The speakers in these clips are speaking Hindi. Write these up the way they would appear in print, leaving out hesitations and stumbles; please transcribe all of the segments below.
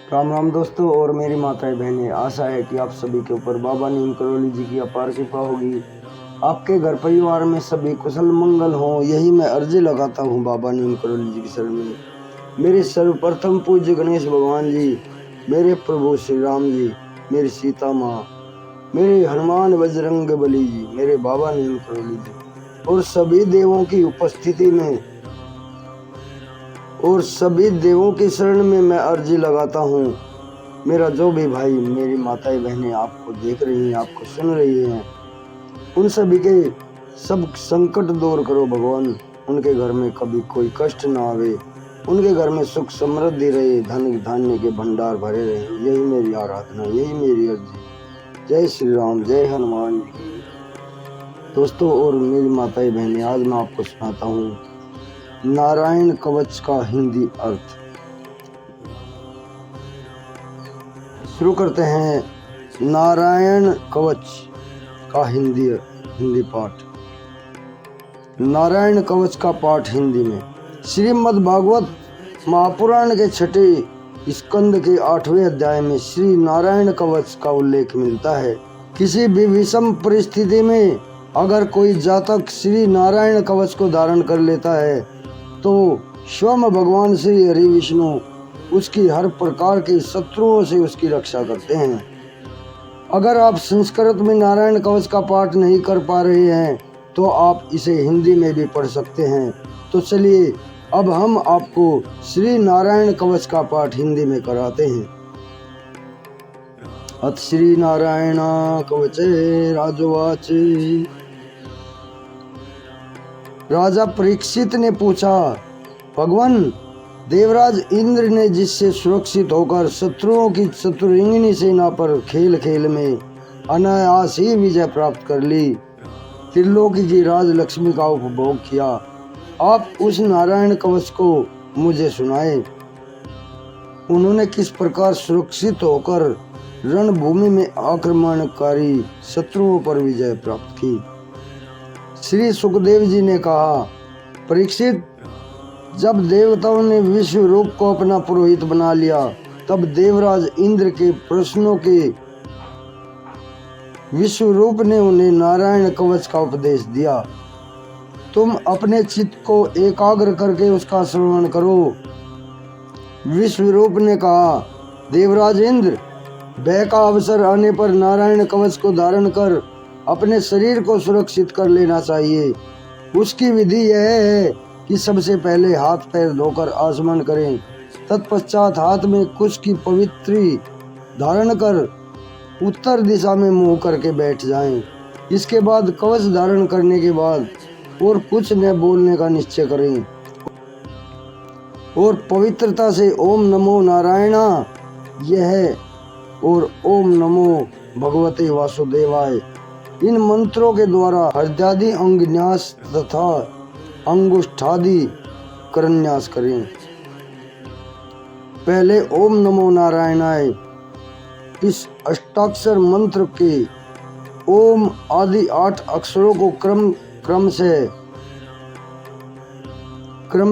राम राम दोस्तों और मेरी माताएं बहनें, आशा है कि आप सभी के ऊपर बाबा नीम करोली जी की अपार कृपा होगी। आपके घर परिवार में सभी कुशल मंगल हो, यही मैं अर्जी लगाता हूँ बाबा नीम करोली जी की शरण में। मेरे सर्वप्रथम पूज्य गणेश भगवान जी, मेरे प्रभु श्री राम जी, मेरी सीता माँ, मेरे हनुमान बजरंग बली जी, मेरे बाबा नीम करोली जी और सभी देवों की उपस्थिति में और सभी देवों की शरण में मैं अर्जी लगाता हूँ। मेरा जो भी भाई, मेरी माताएं बहनें आपको देख रही हैं, आपको सुन रही हैं, उन सभी के सब संकट दूर करो भगवान। उनके घर में कभी कोई कष्ट ना आवे, उनके घर में सुख समृद्धि रहे, धन धान्य के भंडार भरे रहे। यही मेरी आराधना, यही मेरी अर्जी। जय श्री राम, जय हनुमान जी। दोस्तों और मेरी माताएं बहनें, आज मैं आपको सुनाता हूँ नारायण कवच का हिंदी अर्थ। शुरू करते हैं नारायण कवच का हिंदी पाठ। नारायण कवच का पाठ हिंदी में। श्रीमद् भागवत महापुराण के छठे स्कंद के 8वें अध्याय में श्री नारायण कवच का उल्लेख मिलता है। किसी भी विषम परिस्थिति में अगर कोई जातक श्री नारायण कवच को धारण कर लेता है तो स्वयं भगवान श्री हरि विष्णु उसकी हर प्रकार के शत्रुओं से उसकी रक्षा करते हैं। अगर आप संस्कृत में नारायण कवच का पाठ नहीं कर पा रहे हैं तो आप इसे हिंदी में भी पढ़ सकते हैं। तो चलिए अब हम आपको श्री नारायण कवच का पाठ हिंदी में कराते हैं। अथ श्री नारायण कवचे राजोवाच। राजा परीक्षित ने पूछा, भगवान, देवराज इंद्र ने जिससे सुरक्षित होकर शत्रुओं की चतुरंगिनी सेना पर खेल खेल में अनायास ही विजय प्राप्त कर ली, त्रिलोकी की राजलक्ष्मी का उपभोग किया, आप उस नारायण कवच को मुझे सुनाए। उन्होंने किस प्रकार सुरक्षित होकर रणभूमि में आक्रमणकारी शत्रुओं पर विजय प्राप्त की। श्री सुखदेव जी ने कहा, परीक्षित, जब देवताओं ने विश्व रूप को अपना पुरोहित बना लिया तब देवराज इंद्र के प्रश्नों के विश्व रूप ने उन्हें नारायण कवच का उपदेश दिया। तुम अपने चित्त को एकाग्र करके उसका श्रवण करो। विश्व रूप ने कहा, देवराज इंद्र, भय का अवसर आने पर नारायण कवच को धारण कर अपने शरीर को सुरक्षित कर लेना चाहिए। उसकी विधि यह है कि सबसे पहले हाथ पैर धोकर आचमन करें, तत्पश्चात हाथ में कुश की पवित्री धारण कर उत्तर दिशा में मुंह करके बैठ जाएं। इसके बाद कवच धारण करने के बाद और कुछ न बोलने का निश्चय करें और पवित्रता से ओम नमो नारायणा यह और ओम नमो भगवते वासुदेवाय इन मंत्रों के द्वारा हृदयादि अंगन्यास तथा अंगुष्ठादि करन्यास करें। पहले ओम नमो नारायणाय इस अष्टाक्षर मंत्र के ओम आदि 8 अक्षरों को क्रम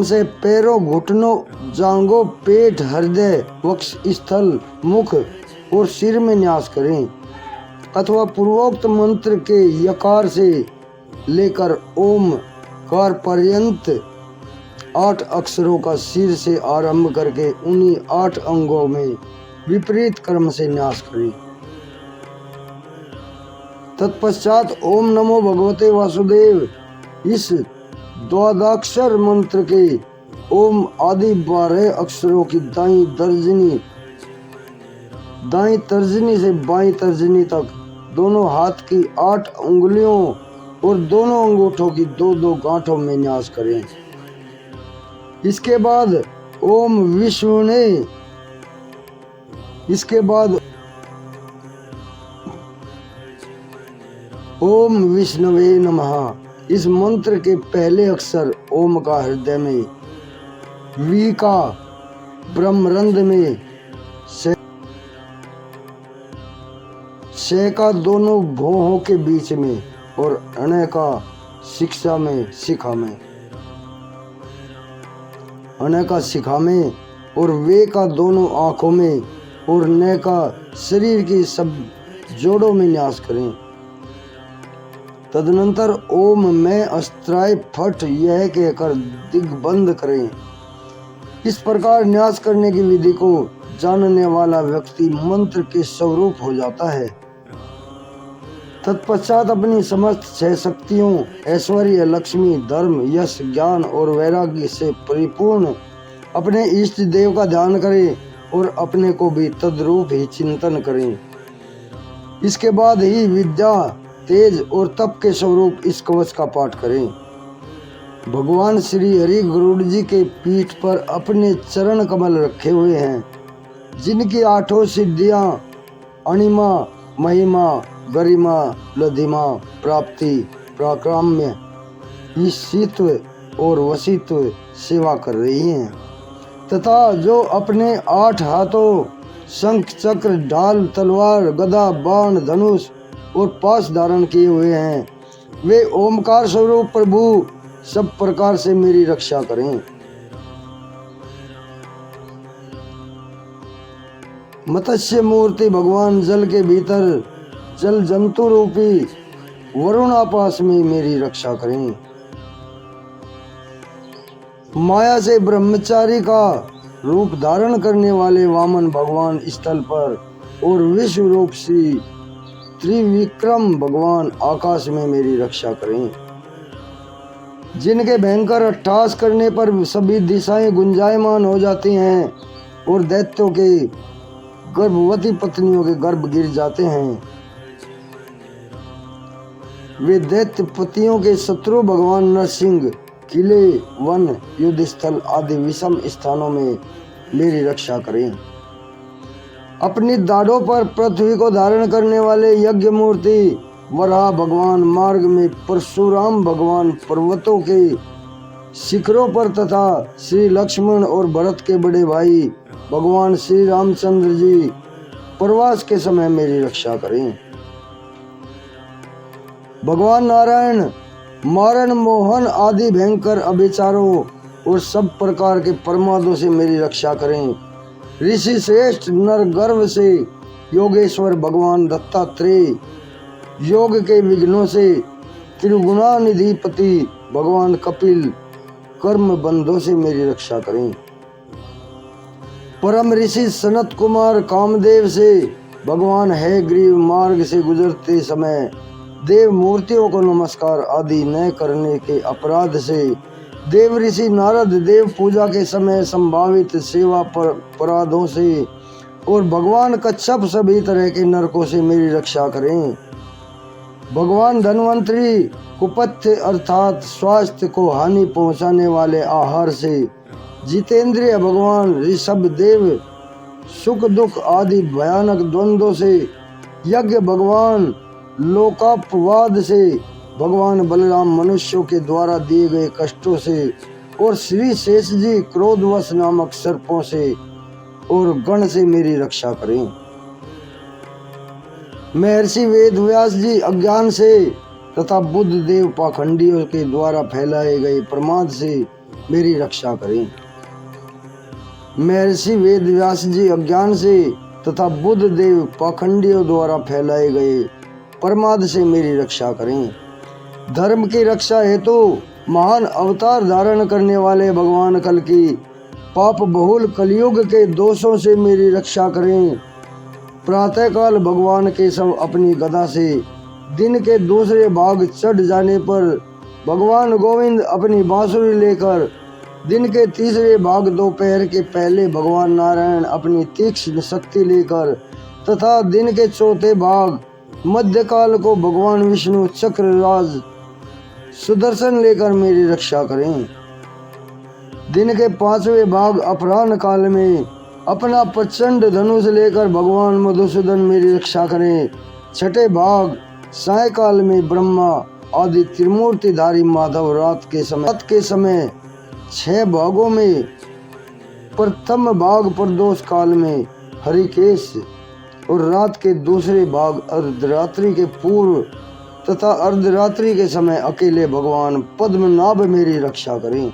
से पैरों, घुटनों, जांघों, पेट, हृदय, वक्ष स्थल, मुख और सिर में न्यास करें अथवा पूर्वोक्त मंत्र के यकार से लेकर ओम कार पर्यंत 8 अक्षरों का सिर से आरंभ करके उन्हीं 8 अंगों में विपरीत क्रम से न्यास करें। तत्पश्चात ओम नमो भगवते वासुदेव इस द्वादशाक्षर मंत्र के ओम आदि 12 अक्षरों की दाईं तर्जनी से बाईं तर्जनी तक दोनों हाथ की 8 उंगलियों और दोनों अंगूठों की 2-2 गांठों में न्यास करें। इसके बाद ओम विष्णवे नमः इस मंत्र के पहले अक्षर ओम का हृदय में, वी का ब्रह्मरंध्र में, से का दोनों भौहों के बीच में और अण का शिखा में और वे का दोनों आंखों में और न का शरीर की सब जोड़ों में न्यास करें। तदनंतर ओम में अस्त्राय फट यह कहकर दिग्बंध करें। इस प्रकार न्यास करने की विधि को जानने वाला व्यक्ति मंत्र के स्वरूप हो जाता है। तत्पश्चात अपनी समस्त 6 शक्तियों ऐश्वर्य, लक्ष्मी, धर्म, यश, ज्ञान और वैराग्य से परिपूर्ण अपने इष्ट देव का ध्यान करें और अपने को भी तद्रूप ही चिंतन करें। इसके बाद ही विद्या, तेज और तप के स्वरूप इस कवच का पाठ करें। भगवान श्री हरि गरुड़ जी के पीठ पर अपने चरण कमल रखे हुए हैं, जिनकी 8 सिद्धियां अणिमा, महिमा, गरिमा, लधिमा, प्राप्ति, प्राक्राम्य, ईशित्व और वशित्व सेवा कर रही हैं, तथा जो अपने 8 हाथों शंख, चक्र, ढाल, तलवार, गदा, बाण, धनुष और पाश धारण किए हुए हैं, वे ओमकार स्वरूप प्रभु सब प्रकार से मेरी रक्षा करें। मत्स्य मूर्ति भगवान जल के भीतर जल जंतु रूपी वरुणापास में मेरी रक्षा करें। माया से ब्रह्मचारी का रूप धारण करने वाले वामन भगवान स्थल पर और विश्व रूप श्री त्रिविक्रम भगवान आकाश में मेरी रक्षा करें। जिनके भयंकर अट्टहास करने पर सभी दिशाएं गुंजायमान हो जाती हैं और दैत्यों के गर्भवती पत्नियों के गर्भ गिर जाते हैं, वे दैत्य पतियों के शत्रु भगवान नरसिंह किले, वन, युद्ध स्थल आदि विषम स्थानों में मेरी रक्षा करें। अपनी दाढ़ों पर पृथ्वी को धारण करने वाले यज्ञ मूर्ति वराह भगवान मार्ग में, परशुराम भगवान पर्वतों के शिखरों पर तथा श्री लक्ष्मण और भरत के बड़े भाई भगवान श्री रामचंद्र जी प्रवास के समय मेरी रक्षा करें। भगवान नारायण मारण, मोहन आदि भयंकर अभिचारों और सब प्रकार के प्रमादों से मेरी रक्षा करें। ऋषि श्रेष्ठ नर गर्भ से योगेश्वर भगवान दत्तात्रेय, योग के विघ्नों से त्रिगुणानिधिपति भगवान कपिल कर्म बंधों से मेरी रक्षा करें। परम ऋषि सनत कुमार कामदेव से भगवान है ग्रीव मार्ग से गुजरते समय देव मूर्तियों को नमस्कार आदि न करने के अपराध से, देव ऋषि नारद देव पूजा के समय संभावित सेवा पर अपराधों से और भगवान कच्छप सभी तरह के नरकों से मेरी रक्षा करें। भगवान धन्वंतरी कुपथ्य अर्थात स्वास्थ्य को हानि पहुंचाने वाले आहार से, जितेंद्रिय भगवान ऋषभ देव सुख दुख आदि भयानक द्वंद्वों से, यज्ञ भगवान लोकापवाद से, भगवान बलराम मनुष्यों के द्वारा दिए गए कष्टों से और श्री शेष जी क्रोधवश नामक सर्पों से और गण से मेरी रक्षा करें। महर्षि वेद व्यास जी अज्ञान से तथा बुद्ध देव पाखंडियों के द्वारा फैलाए गए प्रमाद से मेरी रक्षा करें। महर्षि वेद व्यास जी अज्ञान से तथा बुद्ध देव पाखंडियों द्वारा फैलाए गए प्रमाद से मेरी रक्षा करें। धर्म की रक्षा हेतु महान अवतार धारण करने वाले भगवान कल की पाप बहुल कलयुग के दोषों से मेरी रक्षा करें। प्रातःकाल भगवान केशव अपनी गदा से दिन के दूसरे भाग चढ़ जाने पर भगवान गोविंद अपनी बांसुरी लेकर दिन के तीसरे भाग दोपहर के पहले भगवान नारायण अपनी तीक्ष्ण शक्ति लेकर तथा दिन के चौथे भाग मध्यकाल को भगवान विष्णु चक्रराज सुदर्शन लेकर मेरी रक्षा करें। दिन के 5वें भाग अपराह्न काल में अपना प्रचंड धनुष लेकर भगवान मधुसूदन मेरी रक्षा करें। 6ठे भाग सायकाल में ब्रह्मा आदि त्रिमूर्तिधारी माधव रात के समय 6 भागों में प्रथम भाग प्रदोष काल में हरिकेश और रात के दूसरे भाग अर्धरात्रि के पूर्व तथा अर्धरात्रि के समय अकेले भगवान पद्मनाभ मेरी रक्षा करें।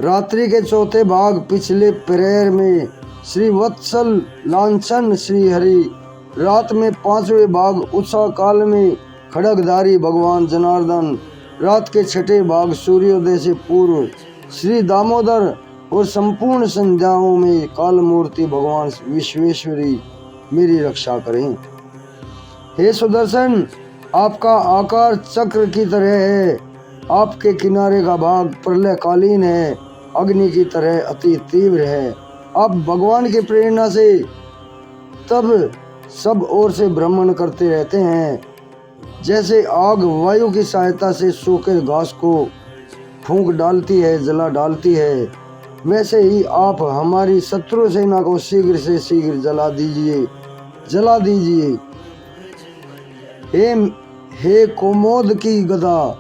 रात्रि के चौथे भाग पिछले प्रहर में श्री वत्सल लांछन श्री हरि। रात में 5वें भाग उषा काल में खड्गधारी भगवान जनार्दन। रात के 6ठे भाग सूर्योदय से पूर्व श्री दामोदर और संपूर्ण संध्याओं में काल मूर्ति भगवान विश्वेश्वरी मेरी रक्षा करें। हे सुदर्शन, आपका आकार चक्र की तरह है, आपके किनारे का भाग प्रलयकालीन है, अग्नि की तरह अति तीव्र है। आप भगवान की प्रेरणा से तब सब ओर से भ्रमण करते रहते हैं। जैसे आग वायु की सहायता से सूखे घास को फूंक डालती है, जला डालती है, वैसे ही आप हमारी शत्रु सेना को शीघ्र से शीघ्र जला दीजिए। हे कोमोद की गदा,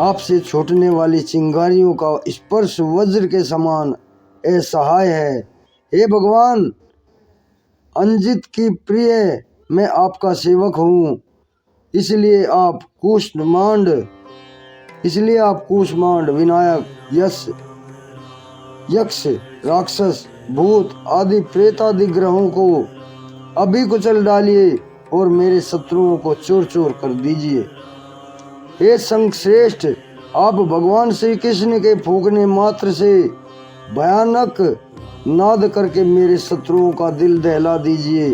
आपसे छूटने वाली चिंगारियों का स्पर्श वज्र के समान असहाय है। हे भगवान अंजित की प्रिय, मैं आपका सेवक हूँ, इसलिए आप कूष्मांड विनायक यक्ष राक्षस भूत आदि प्रेत आदि ग्रहों को अभी कुचल डालिए और मेरे शत्रुओं को चूर चूर कर दीजिए। हे संश्रेष्ठ, आप भगवान श्री कृष्ण के फूंकने मात्र से भयानक नाद करके मेरे शत्रुओं का दिल दहला दीजिए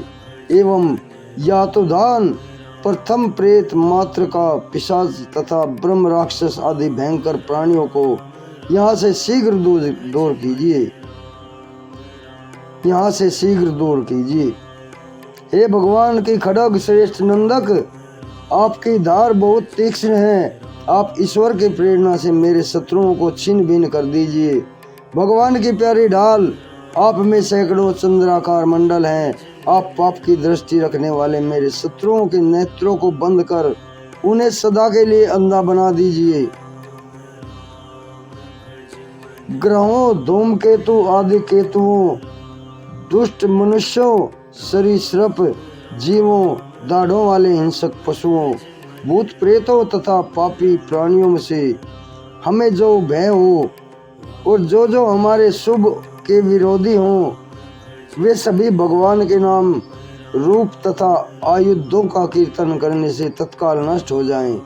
एवं यातुधान प्रथम प्रेत मात्र का पिशाच तथा ब्रह्म राक्षस आदि भयंकर प्राणियों को यहाँ से शीघ्र दूर कीजिए। हे भगवान की खड्ग श्रेष्ठ नंदक, आपकी धार बहुत तीक्ष्ण है, आप ईश्वर की प्रेरणा से मेरे शत्रुओं को छिन्न भिन्न कर दीजिए। भगवान की प्यारी ढाल, आप में सैकड़ों चंद्राकार मंडल हैं, आप पाप की दृष्टि रखने वाले मेरे शत्रुओं के नेत्रों को बंद कर उन्हें सदा के लिए अंधा बना दीजिए। ग्रहों, धूमकेतु आदि केतुओं, दुष्ट मनुष्यों, सरीसृप जीवों, दाढ़ों वाले हिंसक पशुओं, भूत प्रेतों तथा पापी प्राणियों से हमें जो भय हो और जो हमारे शुभ के विरोधी हों, वे सभी भगवान के नाम रूप तथा आयुधों का कीर्तन करने से तत्काल नष्ट हो जाएं।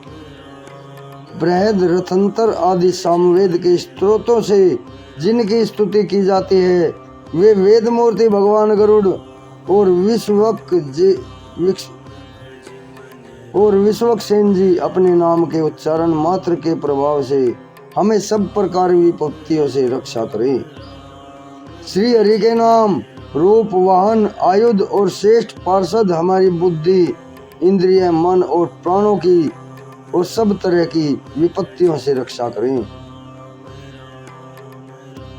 बृहद रथंतर आदि सामवेद के स्त्रोतों से जिनकी स्तुति की जाती है, वे वेद मूर्ति भगवान गरुड़ और विश्वक्सेन जी अपने नाम के उच्चारण मात्र के प्रभाव से हमें सब प्रकार की विपत्तियों से रक्षा करें। श्री हरि के नाम, रूप, वाहन, आयुध और श्रेष्ठ पार्षद हमारी बुद्धि, इंद्रिय, मन और प्राणों की और सब तरह की विपत्तियों से रक्षा करें।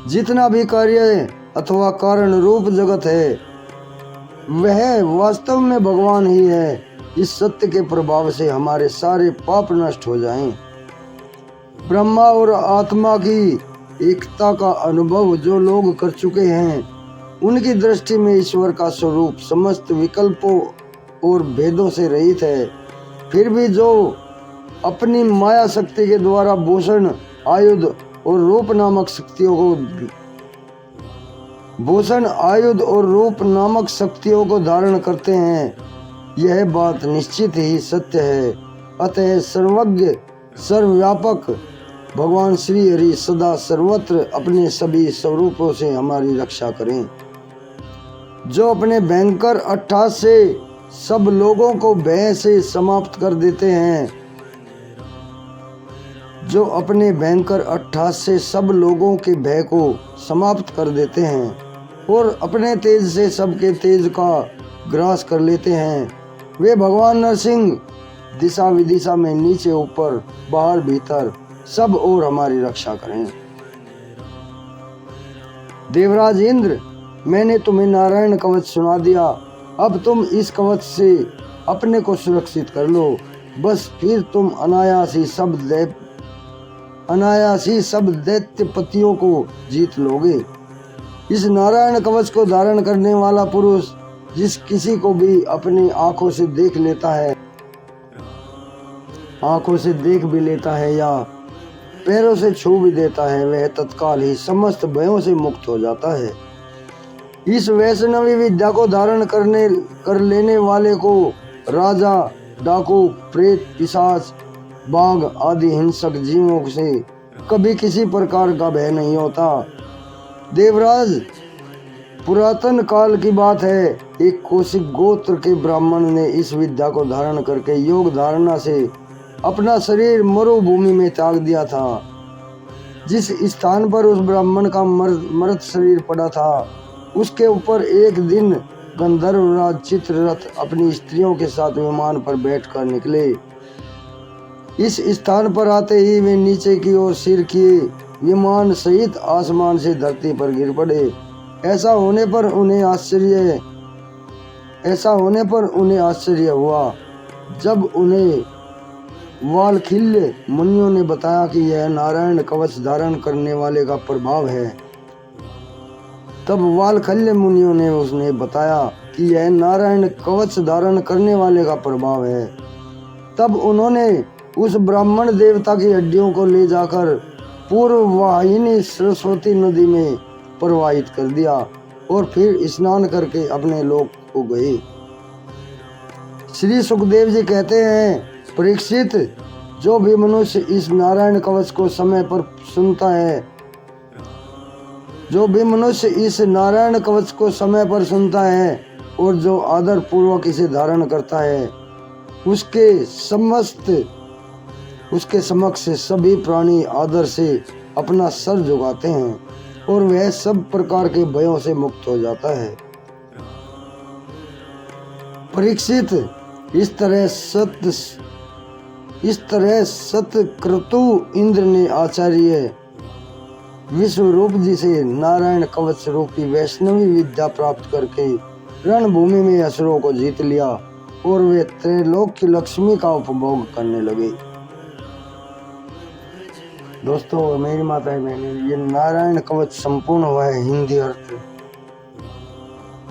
जितना भी कार्य अथवा कारण रूप जगत है, वह वास्तव में भगवान ही है। इस सत्य के प्रभाव से हमारे सारे पाप नष्ट हो जाएं। ब्रह्मा और आत्मा की एकता का अनुभव जो लोग कर चुके हैं, उनकी दृष्टि में ईश्वर का स्वरूप समस्त विकल्पों और भेदों से रहित है। फिर भी जो अपनी माया शक्ति के द्वारा भूषण, आयुध और रूप नामक शक्तियों को धारण करते हैं, यह बात निश्चित ही सत्य है। अतः सर्वज्ञ सर्वव्यापक भगवान श्री हरि सदा सर्वत्र अपने सभी स्वरूपों से हमारी रक्षा करें। जो अपने भयंकर अट्टहास से सब लोगों को भय से समाप्त कर देते हैं, जो अपने भयंकर अट्टहास से सब लोगों के भय को समाप्त कर देते हैं और अपने तेज से सबके तेज का ग्रास कर लेते हैं, वे भगवान नरसिंह दिशा विदिशा में नीचे ऊपर बाहर भीतर सब ओर हमारी रक्षा करें। देवराज इंद्र, मैंने तुम्हें नारायण कवच सुना दिया, अब तुम इस कवच से अपने को सुरक्षित कर लो। बस फिर तुम अनायास ही सब दैत्यपतियों को जीत लोगे। इस नारायण कवच को धारण करने वाला पुरुष जिस किसी को भी अपनी आंखों से देख भी लेता है या पैरों से छू भी देता है, वह तत्काल ही समस्त भयों से मुक्त हो जाता है। इस वैष्णवी विद्या को धारण कर लेने वाले को राजा, डाकू, प्रेत, पिशाच, बाघ आदि हिंसक जीवों से कभी किसी प्रकार का भय नहीं होता। देवराज, पुरातन काल की बात है, एक कौशिक गोत्र के ब्राह्मण ने इस विद्या को धारण करके योग धारणा से अपना शरीर मरुभूमि में त्याग दिया था। जिस स्थान पर उस ब्राह्मण का मृत शरीर पड़ा था, उसके ऊपर एक दिन गंधर्वराज चित्ररथ अपनी स्त्रियों के साथ विमान पर बैठकर निकले। इस स्थान पर आते ही वे नीचे की ओर सिर किए विमान सहित आसमान से धरती पर गिर पड़े। ऐसा होने पर उन्हें आश्चर्य हुआ जब उन्हें वालखिल्य मुनियों ने बताया कि यह नारायण कवच धारण करने वाले का प्रभाव है। तब वालखिल्य मुनियों ने उसने बताया कि यह नारायण कवच धारण करने वाले का प्रभाव है। तब उन्होंने उस ब्राह्मण देवता की हड्डियों को ले जाकर पूर्व वाहिनी सरस्वती नदी में प्रवाहित कर दिया और फिर स्नान करके अपने लोक को गए। श्री सुखदेव जी कहते हैं, परीक्षित, जो भी मनुष्य इस नारायण कवच को समय पर सुनता है, और जो आदर पूर्वक इसे धारण करता है, उसके समक्ष सभी प्राणी आदर से अपना सर झुकाते हैं और वह सब प्रकार के भयों से मुक्त हो जाता है। परीक्षित, इस तरह सतक्रतु इंद्र ने आचार्य विश्वरूप जी से नारायण कवच रूपी वैष्णवी विद्या प्राप्त करके रणभूमि में असुरों को जीत लिया और वे त्रैलोक की लक्ष्मी का उपभोग करने लगे। दोस्तों, मेरी माता बहने, ये नारायण कवच संपूर्ण हुआ है हिंदी अर्थ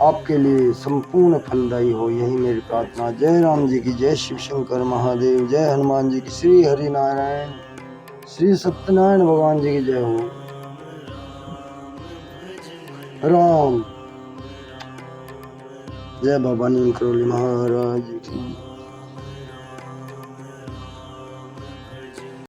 आपके लिए संपूर्ण फलदायी हो, यही मेरी प्रार्थना। जय राम जी की जय, शिव शंकर महादेव, जय हनुमान जी की, श्री हरि नारायण, श्री सत्यनारायण भगवान जी की जय हो। राम, जय बाबा नीम करोली महाराज की।